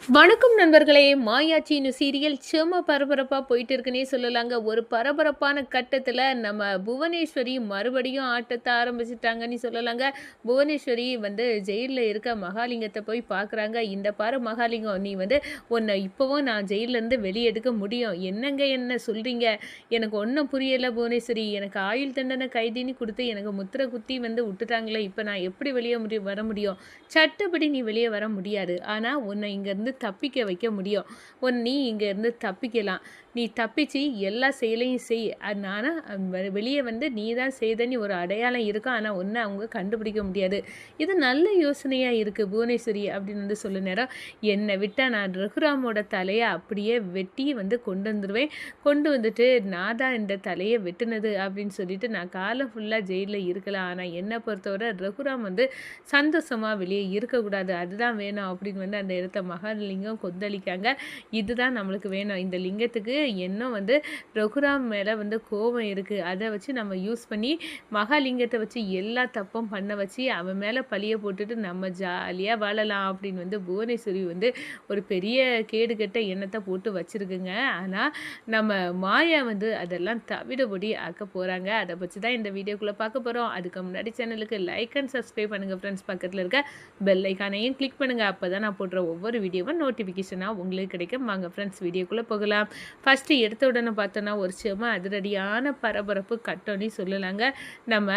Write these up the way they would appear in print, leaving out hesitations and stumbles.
வணக்கம் நண்பர்களே! மாயாச்சின்னு சீரியல் செம பரபரப்பா போயிட்டு இருக்குன்னே சொல்லலாங்க. ஒரு பரபரப்பான கட்டத்தில நம்ம புவனேஸ்வரி மறுபடியும் ஆட்டத்த ஆரம்பிச்சுட்டாங்கன்னு சொல்லலாங்க. புவனேஸ்வரி வந்து ஜெயில்ல இருக்க மகாலிங்கத்த போய் பார்க்குறாங்க. "இந்த பாரு மகாலிங்கம், நீ வந்து உன்ன இப்பவும் நான் ஜெயில்லருந்து வெளிய எடுக்க முடியும். என்னங்க என்ன சொல்றீங்க? எனக்கு ஒண்ணும் புரியல புவனேஸ்வரி. எனக்கு ஆயுள் தண்டனை கைதின்னு குடுத்து எனக்கு முத்திர குத்தி வந்து உட்டுட்டாங்களே! இப்ப நான் எப்படி வெளிய வர முடியும்? சட்டப்படி நீ வெளிய வர முடியாது. ஆனா, உன்னை இங்கருந்து தப்பிக்க வைக்க முடியும். நீ இங்கேருந்து தப்பிக்கலாம். நீ தப்பிச்சு எல்லா செயலையும் செய். ஆனா வெளிய வந்து நீ தான் செய்தன்னு ஒரு அடையாளம் இருக்கும். ஆனா உன்ன அவங்க கண்டுபிடிக்க முடியாது. இது நல்ல யோசனையா இருக்கு புவனேஸ்வரி அப்படின்னு வந்து சொல்ல நேரம், என்னை விட்டா நான் ரகுராமோட தலைய அப்படியே வெட்டி வந்து கொண்டு வந்துருவேன். கொண்டு வந்துட்டு நான் தான் இந்த தலைய வெட்டுனது அப்படின்னு சொல்லிட்டு நான் காலம் ஃபுல்லா ஜெயில்ல இருக்கலாம். ஆனா என்ன பொறுத்தவரை ரகுராம் வந்து சந்தோஷமா வெளியே இருக்கக்கூடாது. அதுதான் வேணும் அப்படின்னு வந்து அந்த இடத்த மகாலிங்கம் கொந்தளிக்காங்க. இதுதான் நம்மளுக்கு வேணும். இந்த லிங்கத்துக்கு இன்னும் வந்து ரகுராம் மேல வந்து கோபம் இருக்கு. அத வச்சு நம்ம யூஸ் பண்ணி மகாலிங்கத்த வச்சு எல்லா தப்பும் பண்ண வச்சு அவன் மேல பழிய போட்டுட்டு நம்ம ஜாலியா வாழலாம் அப்படின்னு வந்து புவனேஸ்வரி வந்து ஒரு பெரிய கேடுகெட்ட எண்ணத்த போட்டு வச்சிருக்குங்க. ஆனா நம்ம மாயா வந்து அதெல்லாம் தவிடுபொடி ஆக்க போறாங்க. அத வச்சு தான் இந்த வீடியோக்குள்ள பார்க்க போறோம். அதுக்கு முன்னாடி சேனலுக்கு லைக் அண்ட் சப்ஸ்கிரைப் பண்ணுங்க ஃப்ரெண்ட்ஸ். பக்கத்துல இருக்க பெல் ஐகானையும் கிளிக் பண்ணுங்க. அப்பதான் நான் போடுற ஒவ்வொரு வீடியோவும் நோட்டிஃபிகேஷனா உங்களுக்கு கிடைக்கும். வாங்க ஃப்ரெண்ட்ஸ் வீடியோக்குள்ள போகலாம். ஃபர்ஸ்ட் எடுத்த உடனே பார்த்தோன்னா ஒரு செம அதிரடியான பரபரப்பு கட்டோன்னு சொல்லலாங்க. நம்ம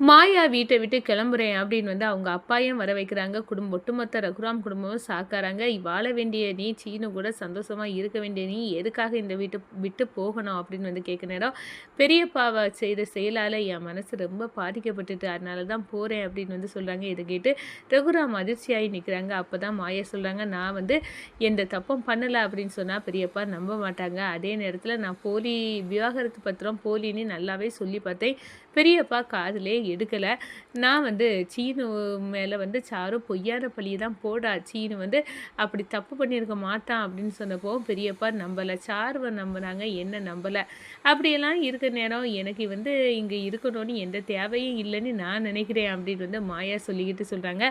மாயா வீட்டை விட்டு கிளம்புறேன் அப்படின்னு வந்து அவங்க அப்பாயும் வர வைக்கிறாங்க. ஒட்டுமொத்த ரகுராம் குடும்பமும் சாக்காராங்க. வாழ வேண்டிய நீ சீனு கூட சந்தோஷமா இருக்க வேண்டிய நீ எதுக்காக இந்த வீட்டு விட்டு போகணும் அப்படின்னு வந்து கேட்க நேரம், பெரியப்பாவை செய்த செயலால் என் மனசு ரொம்ப பாதிக்கப்பட்டுட்டு அதனால தான் போகிறேன் அப்படின்னு வந்து சொல்கிறாங்க. இதை கேட்டு ரகுராம் அதிர்ச்சியாகி நிற்கிறாங்க. அப்போ தான் மாயா சொல்கிறாங்க, நான் வந்து எந்த தப்பும் பண்ணலை அப்படின்னு சொன்னால் பெரியப்பா நம்ப மாட்டாங்க. அதே நேரத்தில் நான் விவாகரத்து பத்திரம் போலின்னு நல்லாவே சொல்லி பார்த்தேன். பெரியப்பா காதிலே எடுக்கலை. நான் வந்து சீனு மேலே வந்து சாரு பொய்யான பழியை தான் போடா. சீனு வந்து அப்படி தப்பு பண்ணியிருக்க மாட்டான் அப்படின்னு சொன்னப்போ பெரியப்பா நம்பலை. சாருவை நம்பினாங்க, என்ன நம்பலை. அப்படியெல்லாம் இருக்க நேரம் எனக்கு வந்து இங்கே இருக்கணும்னு எந்த தேவையும் இல்லைன்னு நான் நினைக்கிறேன் அப்படின்னு வந்து மாயா சொல்லிக்கிட்டு சொல்கிறாங்க.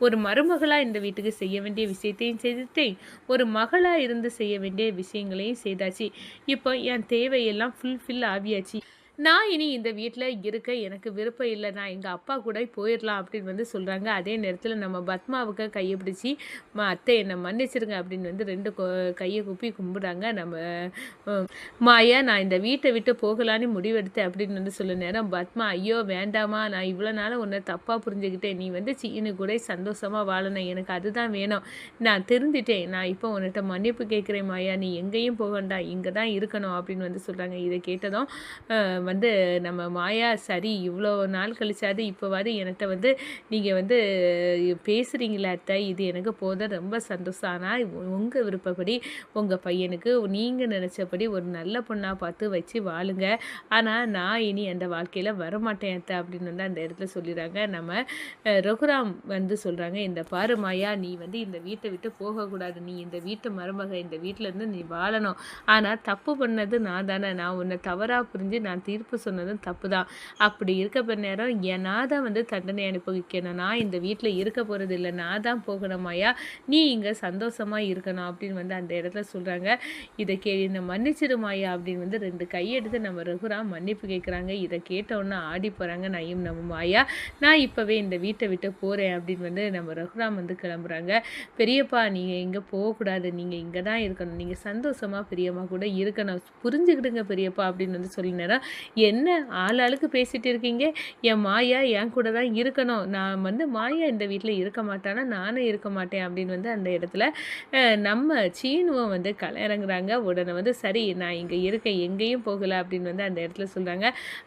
ஒரு மருமகளாக இந்த வீட்டுக்கு செய்ய வேண்டிய விஷயத்தையும் செய்துட்டேன். ஒரு மகளாக இருந்து செய்ய வேண்டிய விஷயங்களையும் செய்தாச்சு. இப்போ என் தேவையெல்லாம் ஃபுல்ஃபில் ஆகியாச்சு. நான் இனி இந்த வீட்டில் இருக்க எனக்கு விருப்பம் இல்லை. நான் எங்கள் அப்பா கூட போயிடலாம் அப்படின்னு வந்து சொல்கிறாங்க. அதே நேரத்தில் நம்ம பத்மாவுக்கு கையை பிடிச்சி அத்தை என்னை மன்னிச்சிருங்க அப்படின்னு வந்து ரெண்டு கையை குப்பி கும்பிடுறாங்க. நம்ம மாயா, நான் இந்த வீட்டை விட்டு போகலான்னு முடிவெடுத்தேன் அப்படின்னு வந்து சொல்ல நேரம் பத்மா, ஐயோ வேண்டாமா, நான் இவ்வளோ நாள் உன்னை தப்பாக புரிஞ்சுக்கிட்டேன். நீ வந்து சீனு கூட சந்தோஷமாக வாழணும். எனக்கு அதுதான் வேணும். நான் திருந்திட்டேன். நான் இப்போ உன்னிட்ட மன்னிப்பு கேட்குறேன் மாயா. நீ எங்கேயும் போக வேண்டாம். இங்கே தான் இருக்கணும் அப்படின்னு வந்து சொல்கிறாங்க. இதை கேட்டதும் வந்து நம்ம மாயா, சரி இவ்வளோ நாள் கழிச்சாது இப்போவாது என்கிட்ட வந்து நீங்கள் வந்து பேசுகிறீங்களா அத்தை, இது எனக்கு போதும், ரொம்ப சந்தோஷம். ஆனால் உங்கள் விருப்பப்படி உங்கள் பையனுக்கு நீங்கள் நினச்சபடி ஒரு நல்ல பொண்ணாக பார்த்து வச்சு வாழுங்க. ஆனால் நான் இனி அந்த வாழ்க்கையில் வரமாட்டேன் அத்தை அப்படின்னு வந்து அந்த இடத்துல சொல்லிடுறாங்க. நம்ம ரகுராம் வந்து சொல்கிறாங்க, இந்த பாரு மாயா, நீ வந்து இந்த வீட்டை விட்டு போகக்கூடாது. நீ இந்த வீட்டு மருமக, இந்த வீட்டிலேருந்து நீ வாழணும். ஆனால் தப்பு பண்ணது நான் தானே. நான் உன்னை தவறாக புரிஞ்சு நான் தீர்ப்பு சொன்னதும் தப்பு தான். அப்படி இருக்க நேரம் நான் தான் வந்து தண்டனை அனுபவிக்கணும். நான் இந்த வீட்டில் இருக்க போகிறது இல்லை. நான் தான் போகணும் மாயா. நீ இங்கே சந்தோஷமாக இருக்கணும் அப்படின்னு வந்து அந்த இடத்துல சொல்கிறாங்க. இதை என்னை மன்னிச்சிடு மாயா அப்படின்னு வந்து ரெண்டு கையெடுத்து நம்ம ரகுராம் மன்னிப்பு கேட்குறாங்க. இதை கேட்டவுடனே ஆடி போகிறாங்க நம்ம மாயா. நான் இப்போவே இந்த வீட்டை விட்டு போகிறேன் அப்படின்னு வந்து நம்ம ரகுராம் வந்து கிளம்புறாங்க. பெரியப்பா, நீங்கள் இங்கே போகக்கூடாது. நீங்கள் இங்கே தான் இருக்கணும். நீங்கள் சந்தோஷமாக பெரியம்மா கூட இருக்கணும். புரிஞ்சுக்கிடுங்க பெரியப்பா அப்படின்னு வந்து சொல்லினேன். என்ன ஆளாளுக்கு பேசிகிட்டு இருக்கீங்க? என் மாயா என் கூட தான் இருக்கணும். நான் வந்து மாயா இந்த வீட்டில் இருக்க மாட்டானா, நானும் இருக்க மாட்டேன் அப்படின்னு வந்து அந்த இடத்துல நம்ம சீனுவை வந்து இறங்குறாங்க. உடனே வந்து சரி, நான் இங்கே இருக்கேன், எங்கேயும் போகலை அப்படின்னு வந்து அந்த இடத்துல சொல்கிறாங்க.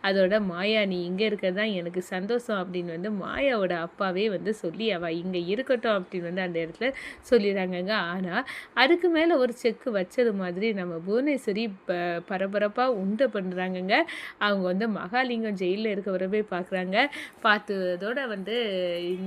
அதோட மாயா, நீ இங்கே இருக்கிறது தான் எனக்கு சந்தோஷம் அப்படின்னு வந்து மாயாவோட அப்பாவே வந்து சொல்லி அவள் இங்கே இருக்கட்டும் அப்படின்னு வந்து அந்த இடத்துல சொல்லிடுறாங்கங்க. ஆனால் அதுக்கு மேலே ஒரு செக்கு வச்சது மாதிரி நம்ம புவனேஸ்வரி பரபரப்பாக உண்டு பண்ணுறாங்கங்க. அவங்க வந்து மகாலிங்கம் ஜெயில்ல இருக்கவர போய் பார்க்குறாங்க. பார்த்ததோட வந்து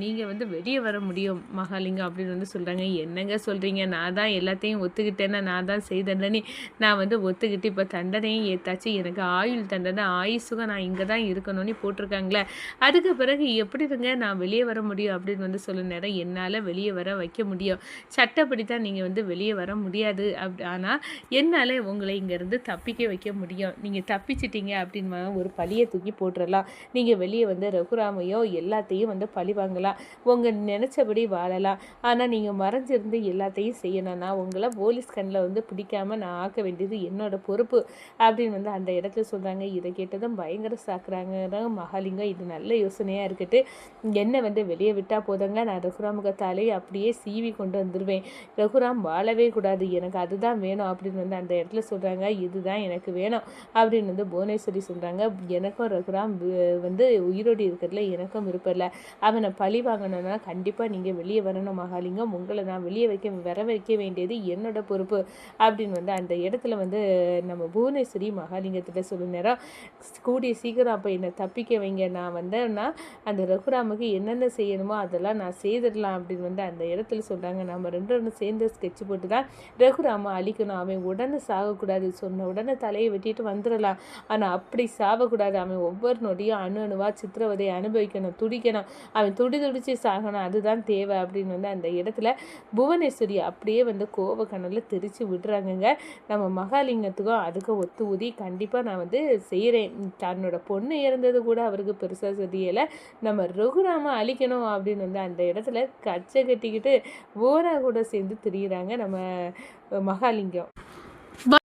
நீங்க வந்து வெளிய வர முடியும் மகாலிங்கம் அப்படின்னு வந்து சொல்றாங்க. என்னங்க சொல்றீங்க? நான் தான் எல்லாத்தையும் ஒத்துக்கிட்டேன்னா, நான் தான் செய்தேன்னு நான் வந்து ஒத்துக்கிட்டு இப்ப தண்டனையும் ஏத்தாச்சு. எனக்கு ஆயுள் தண்டனை, ஆயுசுக்கும் நான் இங்க தான் இருக்கணும்னு போட்டிருக்காங்களே. அதுக்கு பிறகு எப்படிங்க நான் வெளிய வர முடியும்? அப்படின்னு வந்து சொல்ல நேரம், என்னால வெளிய வர வைக்க முடியும். சட்டப்படி தான் நீங்க வந்து வெளிய வர முடியாது. ஆனா என்னால உங்களை இங்கேருந்து தப்பிக்க வைக்க முடியும். நீங்க தப்பிச்சிட்டீங்க அப்படின்னா ஒரு பழிய தூக்கி போட்டுறலாம். நீங்க வெளிய வந்து ரகுராமையோ எல்லாத்தையும் வந்து பழி வாங்கலாம். உங்க நினைச்சபடி வாழலாம். ஆனா நீங்க மறைஞ்சிருந்து எல்லாத்தையும் செய்யணும். நான் உங்கள போலீஸ் கண்ல வந்து பிடிக்காம நான் ஆக்க வேண்டியது என்னோட பொறுப்பு அப்படின்னு வந்து அந்த இடத்துல சொல்றாங்க. இதை கேட்டதும் பயங்கர சாக்குறாங்க மகாலிங்கம். இது நல்ல யோசனையா இருக்கட்டு. என்ன வந்து வெளியே விட்டா போதுங்க, நான் ரகுராமுக தலையை அப்படியே சீவி கொண்டு வந்துடுவேன். ரகுராம் வாழவே கூடாது, எனக்கு அதுதான் வேணும் அப்படின்னு வந்து அந்த இடத்துல சொல்றாங்க. இதுதான் எனக்கு வேணும் அப்படின்னு வந்து புவனேஸ்வரி சொல்றாங்க. எனக்கும் ரகுராம் வந்து உயிரோடு இருக்கிறதுல எனக்கும் விருப்பம் இல்லை. அவனை பழி வாங்கணும்னா கண்டிப்பா நீங்க வெளியே வரணும் மகாலிங்கம். உங்களை நான் வெளியே வர வைக்க வேண்டியது என்னோட பொறுப்பு அப்படின்னு வந்து அந்த இடத்துல வந்து நம்ம புவனேஸ்வரி மகாலிங்கத்திட்ட சொல்ல நேரம், கூடிய சீக்கிரம் அப்போ என்னை தப்பிக்க வைங்க. நான் வந்தேன்னா அந்த ரகுராமுக்கு என்னென்ன செய்யணுமோ அதெல்லாம் நான் செய்திடலாம் அப்படின்னு வந்து அந்த இடத்துல சொல்கிறாங்க. நம்ம ரெண்டு சேர்ந்து ஸ்கெட்ச் போட்டு தான் ரகுராமை அழிக்கணும். அவன் உடனே சாகக்கூடாது. சொன்ன உடனே தலையை வெட்டிட்டு வந்துடலாம். ஆனால் அப்படி சாகக்கூடாது. அவன் ஒவ்வொரு நொடியும் அணுவா சித்திரவதை அனுபவிக்கணும், துடிக்கணும். அவன் துடிச்சு சாகணும். அதுதான் தேவை அப்படின்னு வந்து அந்த இடத்துல புவனேஸ்வரி அப்படியே வந்து கோப கண்ணில் தெரிச்சு விடுறாங்கங்க. நம்ம மகாலிங்கத்துக்கும் அதுக்கும் ஒத்து ஊதி கண்டிப்பாக நான் வந்து செய்கிறேன். தன்னோட பொண்ணு இறந்தது கூட அவருக்கு பெருசாக தெரியலை. நம்ம ரகுராம அழிக்கணும் அப்படின்னு வந்து அந்த இடத்துல கச்சை கட்டிக்கிட்டு ஓரா கூட சேர்ந்து திரியிறாங்க நம்ம மகாலிங்கம்.